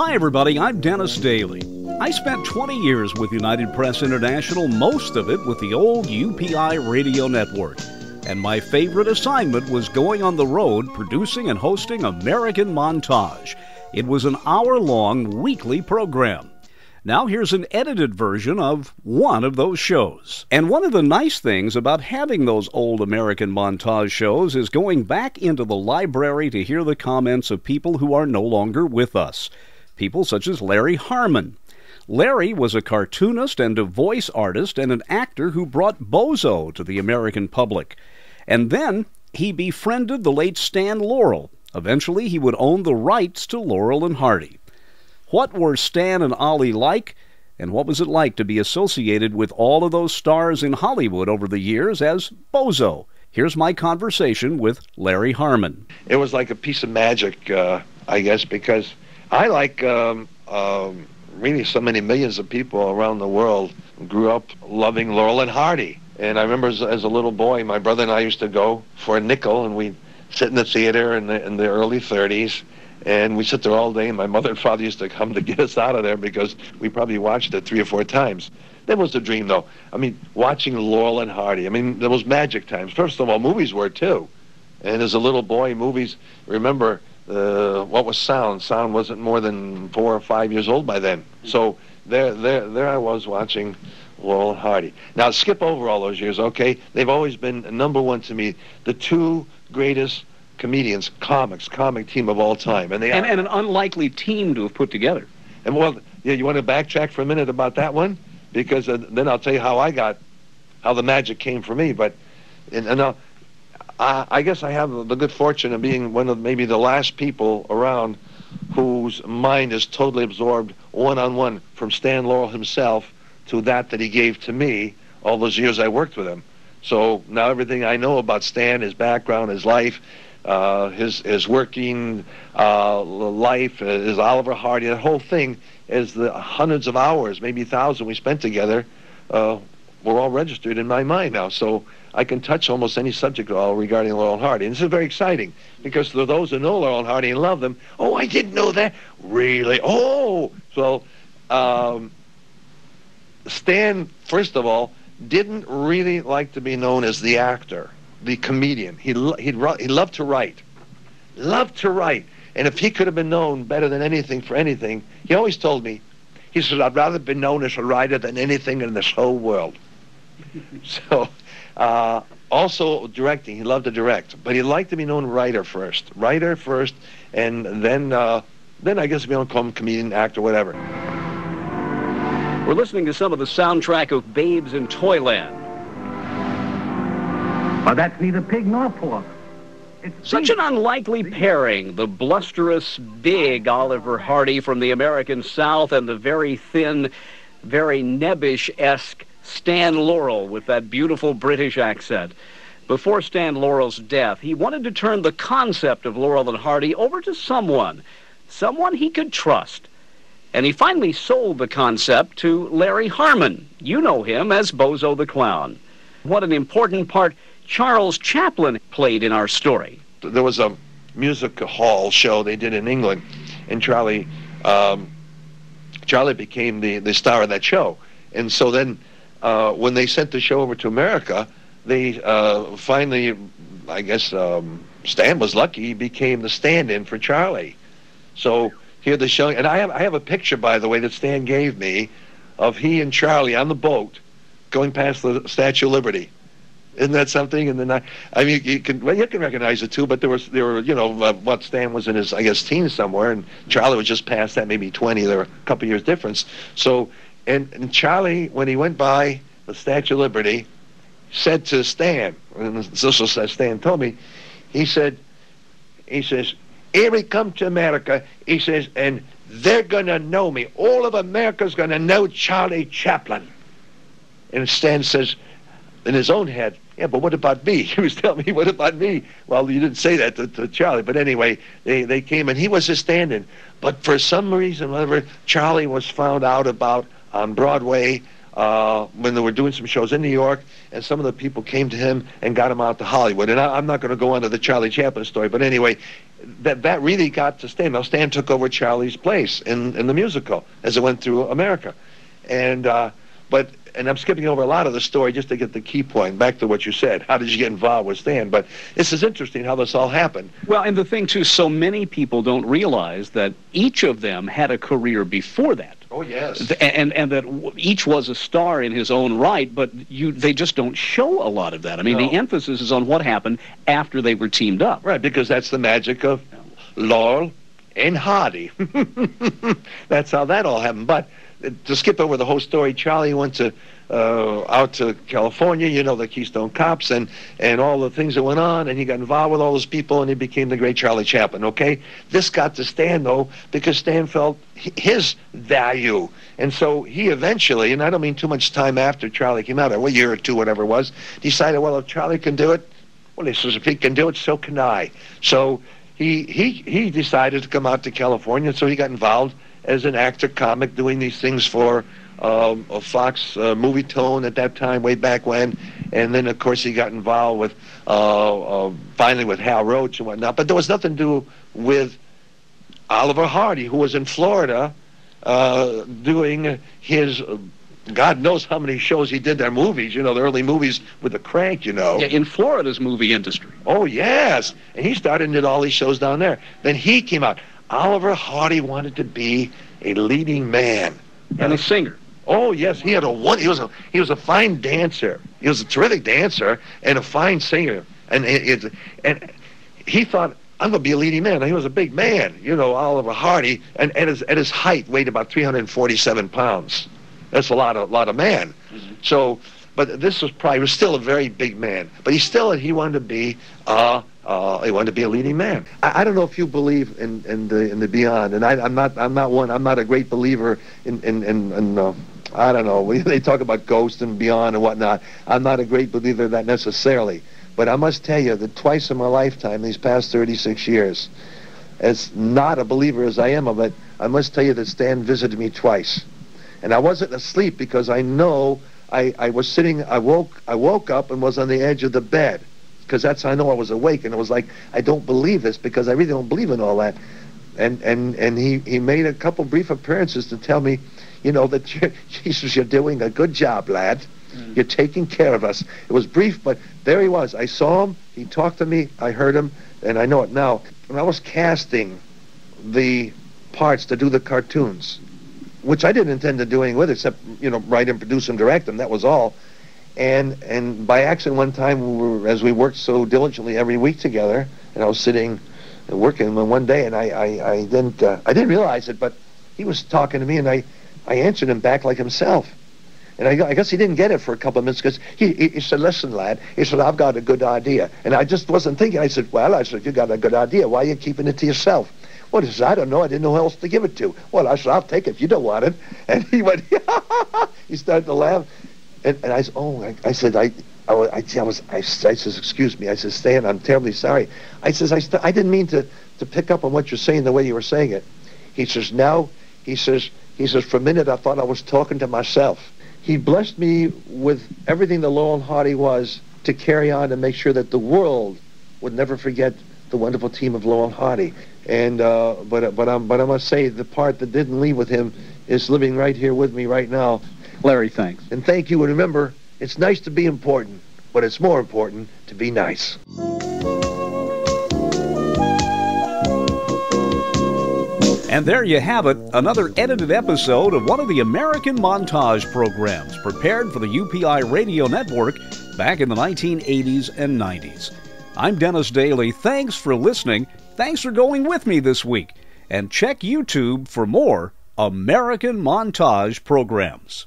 Hi everybody, I'm Dennis Daly. I spent 20 years with United Press International, most of it with the old UPI Radio Network. And my favorite assignment was going on the road producing and hosting American Montage. It was an hour-long weekly program. Now here's an edited version of one of those shows. And one of the nice things about having those old American Montage shows is going back into the library to hear the comments of people who are no longer with us. People such as Larry Harmon. Larry was a cartoonist and a voice artist and an actor who brought Bozo to the American public. And then he befriended the late Stan Laurel. Eventually he would own the rights to Laurel and Hardy. What were Stan and Ollie like, and what was it like to be associated with all of those stars in Hollywood over the years as Bozo? Here's my conversation with Larry Harmon. It was like a piece of magic, I guess, because I like really so many millions of people around the world grew up loving Laurel and Hardy. And I remember as a little boy, my brother and I used to go for a nickel, and we'd sit in the theater in the early 30s. And we sit there all day, and my mother and father used to come to get us out of there because we probably watched it 3 or 4 times. That was the dream, though. I mean, watching Laurel and Hardy. I mean, there was magic times. First of all, movies were, too. And as a little boy, movies, remember, what was sound? Sound wasn't more than 4 or 5 years old by then. So there I was watching Laurel and Hardy. Now, skip over all those years, okay? They've always been number one to me. The two greatest comedians, comic team of all time. And and an unlikely team to have put together. And well, yeah, you want to backtrack for a minute about that one? Because then I'll tell you how the magic came for me. But I guess I have the good fortune of being one of maybe the last people around whose mind is totally absorbed one-on-one from Stan Laurel himself to that he gave to me all those years I worked with him. So now everything I know about Stan, his background, his life, his working life, his Oliver Hardy, the whole thing is the hundreds of hours, maybe 1,000 we spent together, were all registered in my mind now. So I can touch almost any subject at all regarding Laurel and Hardy. And this is very exciting because for those who know Laurel and Hardy and love them, oh, I didn't know that. Really? Oh! So Stan, first of all, didn't really like to be known as the actor, the comedian. He loved to write. Loved to write. And if he could have been known better than anything for anything, he always told me, he said, I'd rather be known as a writer than anything in this whole world. So, also directing. He loved to direct. But he liked to be known writer first. Writer first, and then I guess we don't call him comedian, actor, whatever. We're listening to some of the soundtrack of Babes in Toyland. Well, that's neither pig nor pork. It's Such an unlikely pairing, the blusterous, big Oliver Hardy from the American South and the very thin, very nebbish-esque Stan Laurel with that beautiful British accent. Before Stan Laurel's death, he wanted to turn the concept of Laurel and Hardy over to someone he could trust. And he finally sold the concept to Larry Harmon. You know him as Bozo the Clown. What an important part Charles Chaplin played in our story. There was a music hall show they did in England, and Charlie became the star of that show. And so then when they sent the show over to America, they finally, I guess Stan was lucky, he became the stand-in for Charlie. So here they're showing, and I have a picture, by the way, that Stan gave me of he and Charlie on the boat going past the Statue of Liberty. Isn't that something? And then I mean, you can recognize it too. But there were what Stan was in his, I guess, teens somewhere, and Charlie was just past that, maybe 20. There were a couple years difference. So, and Charlie, when he went by the Statue of Liberty, said to Stan, and this is what Stan told me, he says, here we come to America, he says, and they're going to know me. All of America's going to know Charlie Chaplin. And Stan says, in his own head, yeah, but what about me? He was telling me, what about me? Well, you didn't say that to Charlie. But anyway, they came, and he was his stand-in. But for some reason, whatever, Charlie was found out about on Broadway when they were doing some shows in New York, and some of the people came to him and got him out to Hollywood. And I'm not going to go on to the Charlie Chaplin story, but anyway, that really got to Stan. Now, Stan took over Charlie's place in the musical as it went through America. And I'm skipping over a lot of the story just to get the key point, back to what you said. How did you get involved with Stan? But this is interesting how this all happened. Well, and the thing, too, so many people don't realize that each of them had a career before that. Oh, yes. And that each was a star in his own right, but they just don't show a lot of that. I mean, the emphasis is on what happened after they were teamed up. Right, because that's the magic of Laurel and Hardy. That's how that all happened. But to skip over the whole story, Charlie went to out to California, you know, the Keystone Cops and all the things that went on, and he got involved with all those people, and he became the great Charlie Chaplin, okay? This got to Stan, though, because Stan felt his value. And so he eventually, and I don't mean too much time after Charlie came out, a year or two, whatever it was, decided, well, if Charlie can do it, well, he says, if he can do it, so can I. So he decided to come out to California, so he got involved as an actor comic doing these things for a Fox movie tone at that time, way back when. And then, of course, he got involved with, finally with Hal Roach and whatnot. But there was nothing to do with Oliver Hardy, who was in Florida doing his, God knows how many shows he did, their movies, you know, the early movies with the Crank, you know. Yeah, in Florida's movie industry. Oh, yes. And he started and did all these shows down there. Then he came out. Oliver Hardy wanted to be a leading man. And a singer. Oh, yes. He was a fine dancer. He was a terrific dancer and a fine singer. And he thought, I'm going to be a leading man. Now, he was a big man, you know, Oliver Hardy, and at his height weighed about 347 pounds. That's a lot of man. Mm-hmm. So, but this was probably, he was still a very big man. But he wanted to be he wanted to be a leading man. I don't know if you believe in the beyond, and I'm not a great believer in I don't know. They talk about ghosts and beyond and whatnot. I'm not a great believer of that necessarily. But I must tell you that twice in my lifetime, these past 36 years, as not a believer as I am of it, I must tell you that Stan visited me twice. And I wasn't asleep because I know I was sitting, I woke up and was on the edge of the bed. Because that's how I know I was awake, and it was like, I don't believe this because I really don't believe in all that. And he made a couple brief appearances to tell me, you know, that Jesus, you're doing a good job, lad. Mm. You're taking care of us. It was brief, but there he was. I saw him, he talked to me, I heard him, and I know it now. When I was casting the parts to do the cartoons, which I didn't intend to do anything with, except, you know, write and produce and direct them, that was all. And by accident one time, as we worked so diligently every week together, and I was sitting and working one day, and I didn't realize it, but he was talking to me, and I answered him back like himself. And I guess he didn't get it for a couple of minutes, because he said, listen, lad, he said, I've got a good idea. And I just wasn't thinking. I said, well, you got a good idea. Why are you keeping it to yourself? Well, he said, I don't know. I didn't know who else to give it to. Well, I said, I'll take it if you don't want it. And he went, he started to laugh. And I said, I said, excuse me. I said, Stan, I'm terribly sorry. I says, I didn't mean to pick up on what you're saying the way you were saying it. He says, now, he says, for a minute I thought I was talking to myself. He blessed me with everything that Laurel and Hardy was to carry on and make sure that the world would never forget the wonderful team of Laurel and Hardy. And but I must say, the part that didn't leave with him is living right here with me right now. Larry, thanks. And thank you. And remember, it's nice to be important, but it's more important to be nice. And there you have it, another edited episode of one of the American Montage programs prepared for the UPI Radio Network back in the 1980s and 90s. I'm Dennis Daly. Thanks for listening. Thanks for going with me this week. And check YouTube for more American Montage programs.